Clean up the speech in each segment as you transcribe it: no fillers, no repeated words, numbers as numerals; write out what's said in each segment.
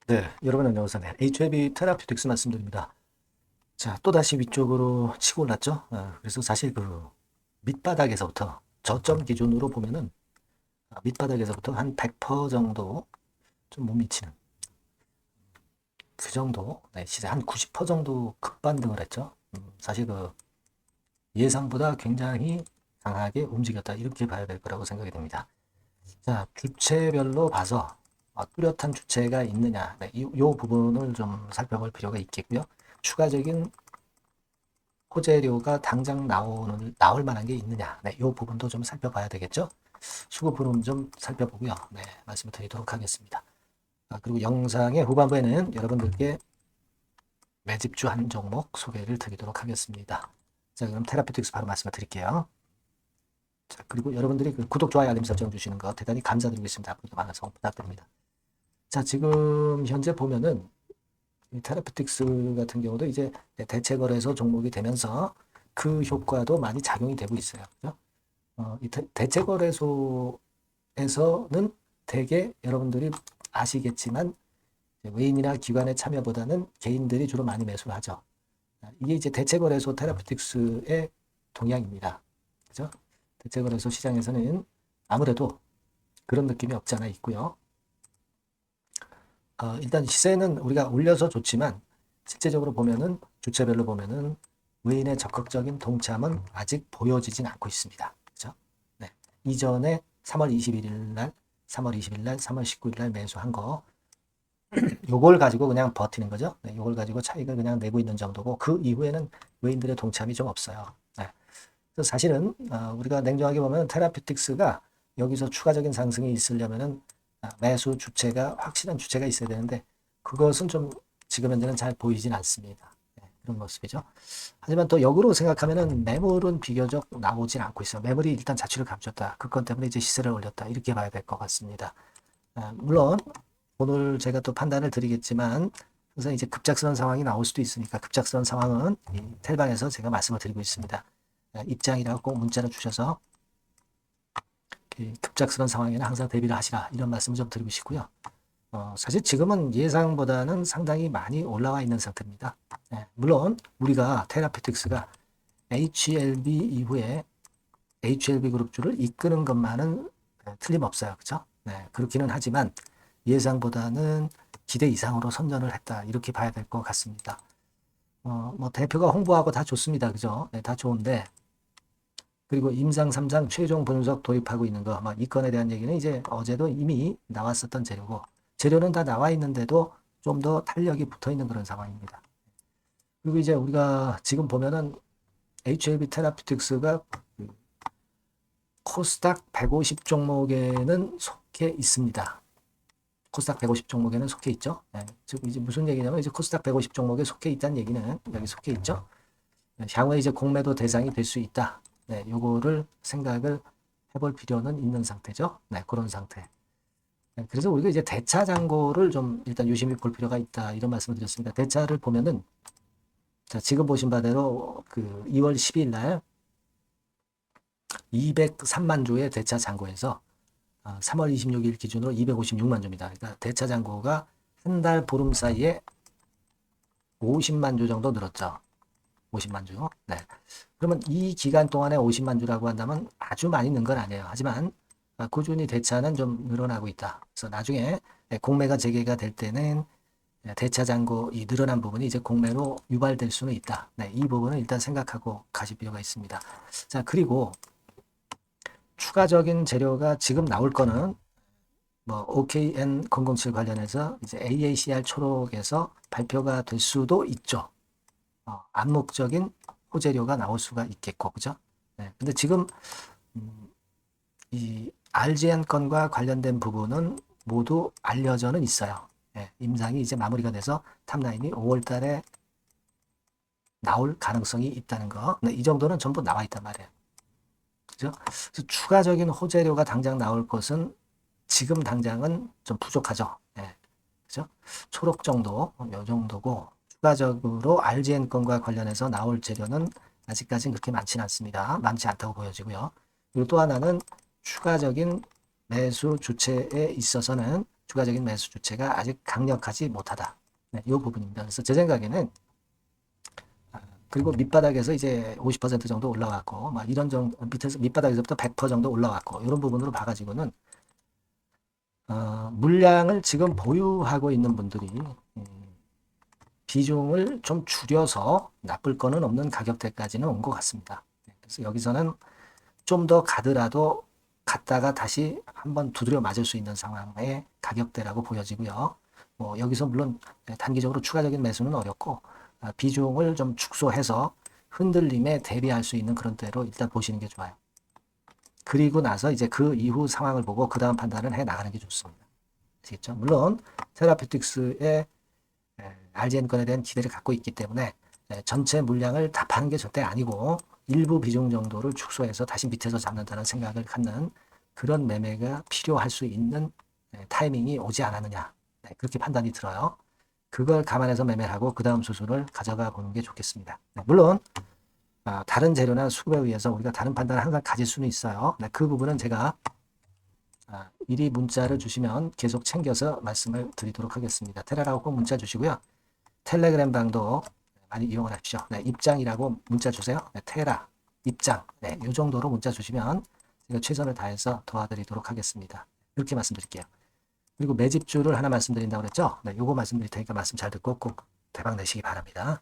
네, 여러분 안녕하세요. 네, HLB 테라퓨틱스 말씀드립니다. 자, 또다시 위쪽으로 치고 올랐죠? 그래서 사실 그 밑바닥에서부터 저점 기준으로 보면은 밑바닥에서부터 한 100% 정도 좀 못 미치는 그 정도, 네, 시세 한 90% 정도 급반등을 했죠. 사실 그 예상보다 굉장히 강하게 움직였다 이렇게 봐야 될 거라고 생각이 됩니다. 자, 주체별로 봐서 뚜렷한 주체가 있느냐, 네, 요 부분을 좀 살펴볼 필요가 있겠고요. 추가적인 호재료가 당장 나올 만한 게 있느냐, 네, 이 부분도 좀 살펴봐야 되겠죠. 수급 흐름 좀 살펴보고요. 네, 말씀을 드리도록 하겠습니다. 그리고 영상의 후반부에는 여러분들께 매집주 한 종목 소개를 드리도록 하겠습니다. 자, 그럼 테라피틱스 바로 말씀을 드릴게요. 자, 그리고 여러분들이 그 구독, 좋아요, 알림 설정 주시는 거 대단히 감사드리겠습니다. 앞으로도 많은 성원 부탁드립니다. 자, 지금 현재 보면은 테라피틱스 같은 경우도 이제 대체 거래소 종목이 되면서 그 효과도 많이 작용이 되고 있어요. 그죠? 이 대체 거래소에서는 대개 여러분들이 아시겠지만 외인이나 기관의 참여보다는 개인들이 주로 많이 매수를 하죠. 이게 이제 대체 거래소 테라피틱스의 동향입니다. 그죠? 대체 거래소 시장에서는 아무래도 그런 느낌이 없지 않아 있고요. 일단 시세는 우리가 올려서 좋지만 실제적으로 보면은 주체별로 보면은 외인의 적극적인 동참은 아직 보여지진 않고 있습니다. 그죠? 네. 이전에 3월 21일 날, 3월 20일 날, 3월 19일 날 매수한 거 요걸 가지고 그냥 버티는 거죠. 네, 요걸 가지고 차익을 그냥 내고 있는 정도고 그 이후에는 외인들의 동참이 좀 없어요. 네. 그래서 사실은 우리가 냉정하게 보면 테라피틱스가 여기서 추가적인 상승이 있으려면은 매수 주체가 확실한 주체가 있어야 되는데 그것은 좀 지금 현재는 잘 보이진 않습니다. 네, 그런 모습이죠. 하지만 또 역으로 생각하면은 매물은 비교적 나오진 않고 있어요. 매물이 일단 자취를 감췄다. 그 건 때문에 이제 시세를 올렸다. 이렇게 봐야 될 것 같습니다. 물론 오늘 제가 또 판단을 드리겠지만 항상 이제 급작스러운 상황이 나올 수도 있으니까 급작스러운 상황은 이 텔방에서 제가 말씀을 드리고 있습니다. 입장이라고 꼭 문자를 주셔서 급작스러운 상황에는 항상 대비를 하시라 이런 말씀을 좀 드리고 싶고요. 사실 지금은 예상보다는 상당히 많이 올라와 있는 상태입니다. 네, 물론 우리가 테라피틱스가 HLB 이후에 HLB 그룹주를 이끄는 것만은 틀림없어요. 그렇죠? 네, 그렇기는 하지만 예상보다는 기대 이상으로 선전을 했다. 이렇게 봐야 될 것 같습니다. 뭐 대표가 홍보하고 다 좋습니다. 그죠? 네, 다 좋은데 그리고 임상 3상 최종 분석 도입하고 있는 거, 이 건에 대한 얘기는 이제 어제도 이미 나왔었던 재료고, 재료는 다 나와 있는데도 좀 더 탄력이 붙어 있는 그런 상황입니다. 그리고 이제 우리가 지금 보면은 HLB 테라피틱스가 코스닥 150 종목에는 속해 있습니다. 코스닥 150 종목에는 속해 있죠. 네, 즉 이제 무슨 얘기냐면 이제 코스닥 150 종목에 속해 있다는 얘기는 여기 속해 있죠. 향후에 이제 공매도 대상이 될 수 있다. 네, 요거를 생각을 해볼 필요는 있는 상태죠. 네, 그런 상태. 네, 그래서 우리가 이제 대차 잔고를 좀 일단 유심히 볼 필요가 있다. 이런 말씀을 드렸습니다. 대차를 보면은, 자, 지금 보신 바대로 그 2월 10일 날 203만 주의 대차 잔고에서 3월 26일 기준으로 256만 주입니다. 그러니까 대차 잔고가 한 달 보름 사이에 50만 주 정도 늘었죠. 50만 주. 네. 그러면 이 기간 동안에 50만 주라고 한다면 아주 많이 는 건 아니에요. 하지만 꾸준히 대차는 좀 늘어나고 있다. 그래서 나중에 공매가 재개가 될 때는 대차 잔고 이 늘어난 부분이 이제 공매로 유발될 수는 있다. 네, 이 부분은 일단 생각하고 가실 필요가 있습니다. 자, 그리고 추가적인 재료가 지금 나올 거는 뭐 OKN007 관련해서 이제 AACR 초록에서 발표가 될 수도 있죠. 암묵적인 호재료가 나올 수가 있겠고, 그죠? 네. 근데 지금, 이 RGN 건과 관련된 부분은 모두 알려져는 있어요. 네. 임상이 이제 마무리가 돼서 탑라인이 5월 달에 나올 가능성이 있다는 거. 네. 이 정도는 전부 나와 있단 말이에요. 그죠? 그래서 추가적인 호재료가 당장 나올 것은 지금 당장은 좀 부족하죠. 네. 그죠? 초록 정도, 요 정도고, 추가적으로 RGN 건과 관련해서 나올 재료는 아직까지는 그렇게 많지는 않습니다. 많지 않다고 보여지고요. 그리고 또 하나는 추가적인 매수 주체에 있어서는 추가적인 매수 주체가 아직 강력하지 못하다. 네, 이 부분입니다. 그래서 제 생각에는 그리고 밑바닥에서 이제 50% 정도 올라왔고, 막 이런 정도, 밑에서, 밑바닥에서부터 100% 정도 올라왔고, 이런 부분으로 봐가지고는, 물량을 지금 보유하고 있는 분들이, 비중을 좀 줄여서 나쁠 거는 없는 가격대까지는 온 것 같습니다. 그래서 여기서는 좀 더 가더라도 갔다가 다시 한번 두드려 맞을 수 있는 상황의 가격대라고 보여지고요. 뭐 여기서 물론 단기적으로 추가적인 매수는 어렵고, 비중을 좀 축소해서 흔들림에 대비할 수 있는 그런 때로 일단 보시는 게 좋아요. 그리고 나서 이제 그 이후 상황을 보고 그 다음 판단을 해 나가는 게 좋습니다. 아시겠죠? 물론 테라피틱스의 RGN 건에 대한 기대를 갖고 있기 때문에 전체 물량을 다 파는 게 절대 아니고 일부 비중 정도를 축소해서 다시 밑에서 잡는다는 생각을 갖는 그런 매매가 필요할 수 있는 타이밍이 오지 않았느냐. 그렇게 판단이 들어요. 그걸 감안해서 매매를 하고 그 다음 수순을 가져가 보는 게 좋겠습니다. 물론 다른 재료나 수급에 의해서 우리가 다른 판단을 항상 가질 수는 있어요. 그 부분은 제가 미리 문자를 주시면 계속 챙겨서 말씀을 드리도록 하겠습니다. 테라라고 꼭 문자 주시고요. 텔레그램 방도 많이 이용을 하십시오. 입장이라고 문자 주세요. 테라, 입장. 이 정도로 문자 주시면 제가 최선을 다해서 도와드리도록 하겠습니다. 이렇게 말씀드릴게요. 그리고 매집주를 하나 말씀드린다고 그랬죠? 요거 말씀드릴 테니까 말씀 잘 듣고 꼭 대박 내시기 바랍니다.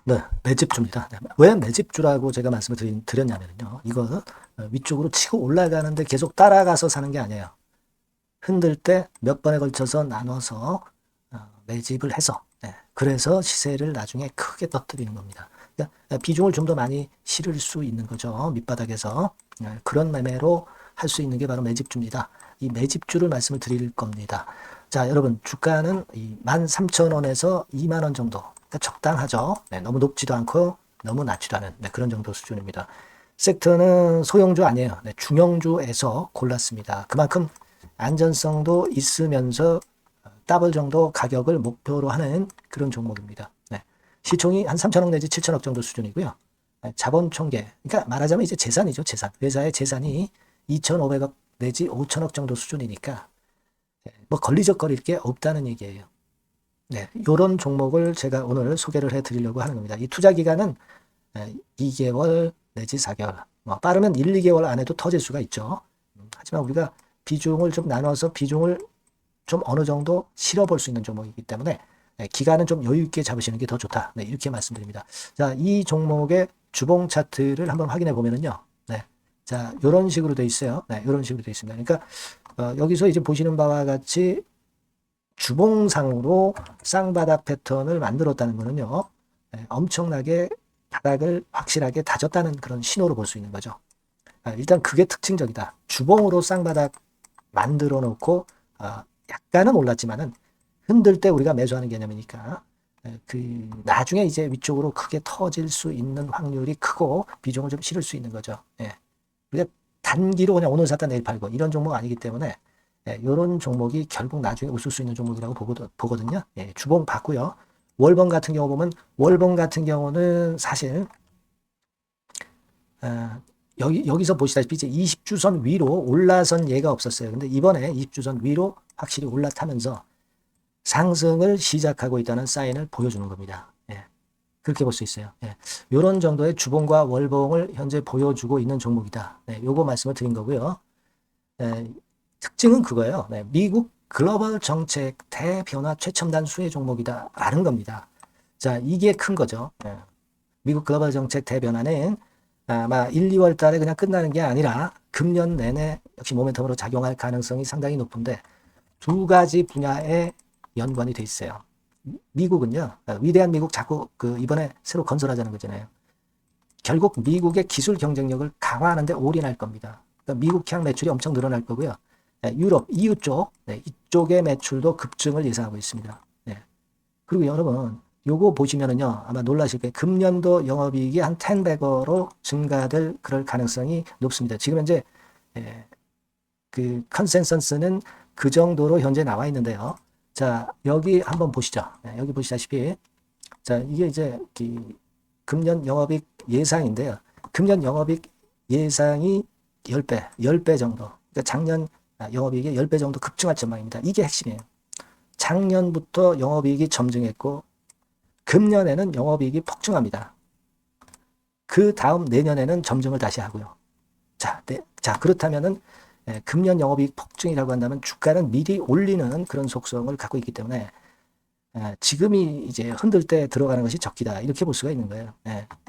네, 매집주입니다. 왜 매집주라고 제가 말씀을 드렸냐면요. 이거 위쪽으로 치고 올라가는데 계속 따라가서 사는 게 아니에요. 흔들 때 몇 번에 걸쳐서 나눠서 매집을 해서 그래서 시세를 나중에 크게 터뜨리는 겁니다. 그러니까 비중을 좀 더 많이 실을 수 있는 거죠. 밑바닥에서 그런 매매로 할 수 있는 게 바로 매집주입니다. 이 매집주를 말씀을 드릴 겁니다. 자, 여러분 주가는 13,000원에서 2만원 정도, 그러니까 적당하죠. 너무 높지도 않고 너무 낮지도 않은 그런 정도 수준입니다. 섹터는 소형주 아니에요. 중형주에서 골랐습니다. 그만큼 안전성도 있으면서 더블 정도 가격을 목표로 하는 그런 종목입니다. 시총이 한 3천억 내지 7천억 정도 수준이고요. 자본 총계, 그러니까 말하자면 이제 재산이죠. 재산. 회사의 재산이 2,500억 내지 5천억 정도 수준이니까 뭐 걸리적거릴 게 없다는 얘기예요. 이런 종목을 제가 오늘 소개를 해드리려고 하는 겁니다. 이 투자 기간은 2개월 내지 4개월, 뭐 빠르면 1, 2개월 안에도 터질 수가 있죠. 하지만 우리가 비중을 좀 나눠서 비중을 좀 어느 정도 실어볼 수 있는 종목이기 때문에 기간은 좀 여유 있게 잡으시는 게 더 좋다. 이렇게 말씀드립니다. 자, 이 종목의 주봉 차트를 한번 확인해 보면은요. 자, 이런 식으로 돼 있어요. 이런 식으로 돼 있습니다. 그러니까 여기서 이제 보시는 바와 같이 주봉상으로 쌍바닥 패턴을 만들었다는 거는요. 엄청나게 바닥을 확실하게 다졌다는 그런 신호로 볼 수 있는 거죠. 일단 그게 특징적이다. 주봉으로 쌍바닥 만들어 놓고 약간은 올랐지만은 흔들 때 우리가 매수하는 개념이니까 그 나중에 이제 위쪽으로 크게 터질 수 있는 확률이 크고 비중을 좀 실을 수 있는 거죠. 우리가 단기로 그냥 오늘 샀다 내일 팔고 이런 종목 아니기 때문에 이런 종목이 결국 나중에 웃을 수 있는 종목이라고 보거든요. 주봉 봤고요. 월봉 같은 경우 보면 월봉 같은 경우는 사실 여기서 보시다시피 이제 20주선 위로 올라선 예가 없었어요. 근데 이번에 20주선 위로 확실히 올라타면서 상승을 시작하고 있다는 사인을 보여주는 겁니다. 그렇게 볼 수 있어요. 이런 정도의 주봉과 월봉을 현재 보여주고 있는 종목이다. 요거 말씀을 드린 거고요. 특징은 그거예요. 미국 글로벌 정책 대변화 최첨단 수혜 종목이다 라는 겁니다. 자, 이게 큰 거죠. 미국 글로벌 정책 대변화는 아마 1, 2월 달에 그냥 끝나는 게 아니라 금년 내내 역시 모멘텀으로 작용할 가능성이 상당히 높은데 두 가지 분야에 연관이 돼 있어요. 미국은요, 위대한 미국 자꾸 이번에 새로 건설하자는 거잖아요. 결국 미국의 기술 경쟁력을 강화하는데 올인할 겁니다. 그러니까 미국향 매출이 엄청 늘어날 거고요. 유럽, EU 쪽, 이쪽의 매출도 급증을 예상하고 있습니다. 그리고 여러분, 요거 보시면은요, 아마 놀라실 거예요. 금년도 영업이익이 한 10배로 증가될 그럴 가능성이 높습니다. 지금 현재 그 컨센서스는 그 정도로 현재 나와 있는데요. 자, 여기 한번 보시죠. 여기 보시다시피 자, 이게 이제 금년 영업이익 예상인데요. 금년 영업이익 예상이 10배 정도. 그러니까 작년 영업이익이 10배 정도 급증할 전망입니다. 이게 핵심이에요. 작년부터 영업이익이 점증했고 금년에는 영업이익이 폭증합니다. 그 다음 내년에는 점증을 다시 하고요. 자, 그렇다면은 금년 영업이익 폭증이라고 한다면 주가는 미리 올리는 그런 속성을 갖고 있기 때문에 지금이 이제 흔들 때 들어가는 것이 적기다. 이렇게 볼 수가 있는 거예요.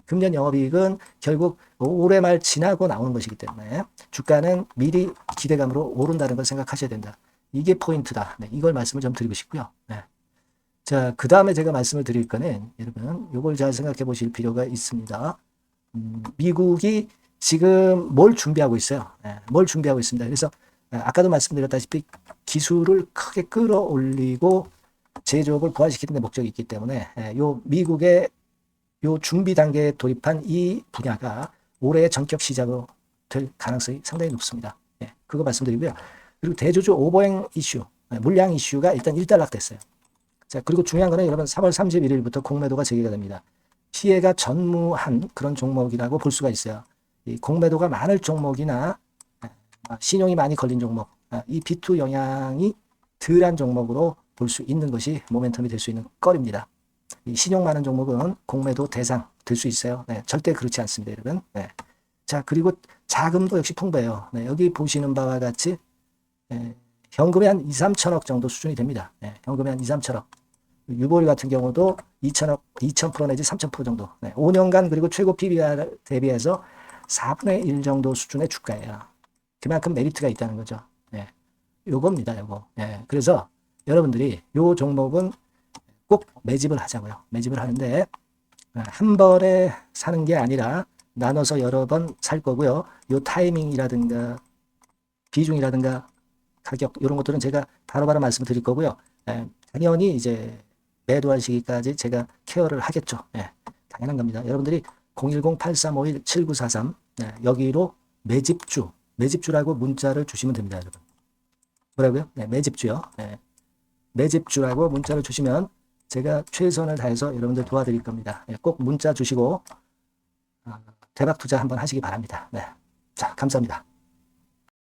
금년 영업이익은 결국 올해 말 지나고 나오는 것이기 때문에 주가는 미리 기대감으로 오른다는 걸 생각하셔야 된다. 이게 포인트다. 이걸 말씀을 좀 드리고 싶고요. 자, 그 다음에 제가 말씀을 드릴 거는 여러분 이걸 잘 생각해 보실 필요가 있습니다. 미국이 지금 뭘 준비하고 있어요. 뭘 준비하고 있습니다. 그래서 아까도 말씀드렸다시피 기술을 크게 끌어올리고 제조업을 부활시키는 데 목적이 있기 때문에 요 미국의 요 준비 단계에 돌입한 이 분야가 올해 전격 시작으로 될 가능성이 상당히 높습니다. 그거 말씀드리고요. 그리고 대주주 오버행 이슈, 물량 이슈가 일단 일단락됐어요. 자, 그리고 중요한 거는 여러분 3월 31일부터 공매도가 재개가 됩니다. 피해가 전무한 그런 종목이라고 볼 수가 있어요. 이 공매도가 많을 종목이나 신용이 많이 걸린 종목, 이 B2 영향이 덜한 종목으로 볼 수 있는 것이 모멘텀이 될 수 있는 거리입니다. 이 신용 많은 종목은 공매도 대상 될 수 있어요. 절대 그렇지 않습니다, 여러분. 자, 그리고 자금도 역시 풍부해요. 여기 보시는 바와 같이 현금이 한 2, 3천억 정도 수준이 됩니다. 현금이 한 2, 3천억. 유보리 같은 경우도 2천억, 2,000% 내지 3,000% 정도. 5년간 그리고 최고 PBR 대비해서 4분의 1 정도 수준의 주가예요. 그만큼 메리트가 있다는 거죠. 요겁니다, 요거. 그래서 여러분들이 요 종목은 꼭 매집을 하자고요. 매집을 하는데 한 번에 사는 게 아니라 나눠서 여러 번 살 거고요. 요 타이밍이라든가 비중이라든가 가격 이런 것들은 제가 바로바로 말씀을 드릴 거고요. 당연히 이제 매도할 시기까지 제가 케어를 하겠죠. 당연한 겁니다. 여러분들이 010-8351-7943 여기로 매집주라고 문자를 주시면 됩니다, 여러분. 뭐라고요? 매집주요. 매집주라고 문자를 주시면 제가 최선을 다해서 여러분들 도와드릴 겁니다. 꼭 문자 주시고 대박 투자 한번 하시기 바랍니다. 자, 감사합니다.